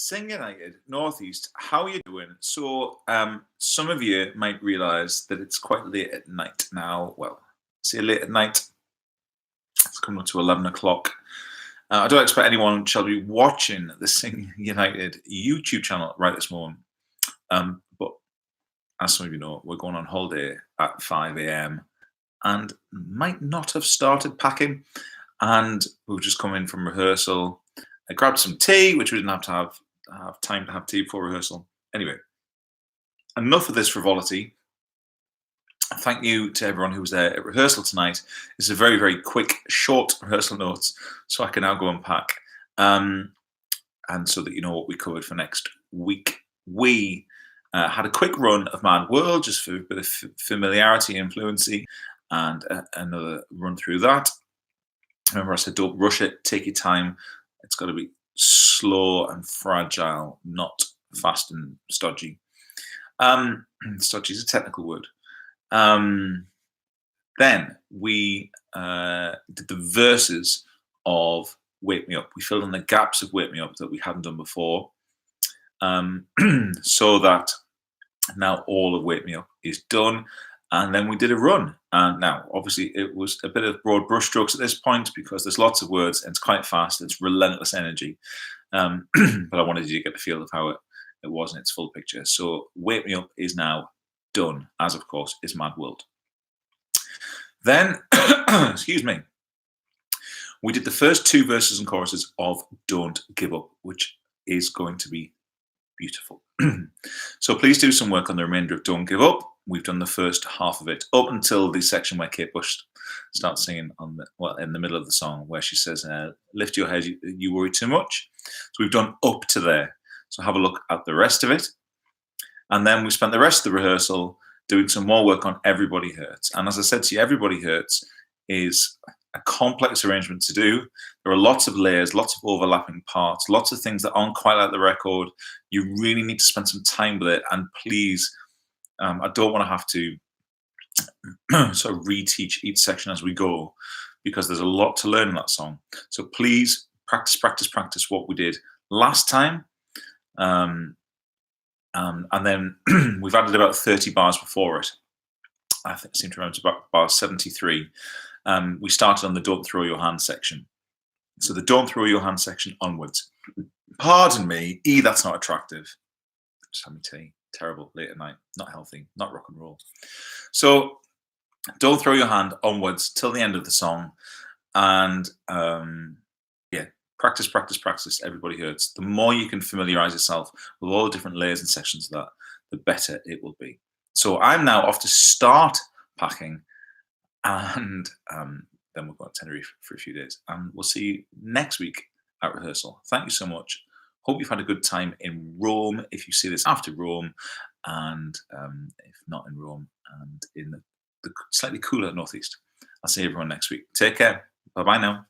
Sing United, Northeast, how are you doing? Some of you might realize that it's quite late at night now. Well, say late at night, it's coming up to 11 o'clock. I don't expect anyone shall be watching the Sing United YouTube channel right this moment. But as some of you know, we're going on holiday at 5 a.m. and might not have started packing. And we've just come in from rehearsal. I grabbed some tea, which we didn't have to have time to have tea before rehearsal. Anyway, enough of this frivolity. Thank you to everyone who was there at rehearsal tonight. It's a very, very quick, short rehearsal notes, so I can now go and pack. And so that you know what we covered for next week. We had a quick run of Mad World, just for a bit of familiarity and fluency, and another run through that. Remember, I said don't rush it, take your time. It's got to be slow and fragile, not fast and stodgy. Stodgy is a technical word. Then we did the verses of Wake Me Up. We filled in the gaps of Wake Me Up that we hadn't done before, so that now all of Wake Me Up is done. And then we did a run. And now, obviously, it was a bit of broad brushstrokes at this point because there's lots of words and it's quite fast. It's relentless energy. But I wanted you to get the feel of how it was in its full picture. So Wake Me Up is now done, as of course is Mad World. Then, excuse me, we did the first two verses and choruses of Don't Give Up, which is going to be beautiful. So please do some work on the remainder of Don't Give Up. We've done the first half of it up until the section where Kate Bush starts singing in the middle of the song, where she says, "Lift your head, you worry too much." So we've done up to there. So have a look at the rest of it, and then we spent the rest of the rehearsal doing some more work on Everybody Hurts. And as I said to you, Everybody Hurts is a complex arrangement to do. There are lots of layers, lots of overlapping parts, lots of things that aren't quite like the record. You really need to spend some time with it, and please. I don't want to have to sort of reteach each section as we go, because there's a lot to learn in that song. So please practice what we did last time. And then we've added about 30 bars before it. I seem to remember it's about bar 73. We started on the Don't Throw Your Hand section. So the Don't Throw Your Hand section onwards. Pardon me, that's not attractive. Just have me tea. Terrible, late at night, not healthy, not rock and roll. So Don't Throw Your Hand onwards till the end of the song. And yeah, practice. Everybody Hurts. The more you can familiarize yourself with all the different layers and sections of that, the better it will be. So I'm now off to start packing, and then we'll go to Tenerife for a few days. And we'll see you next week at rehearsal. Thank you so much. Hope you've had a good time in Rome, if you see this after Rome, and if not in Rome, and in the slightly cooler Northeast. I'll see everyone next week. Take care. Bye-bye now.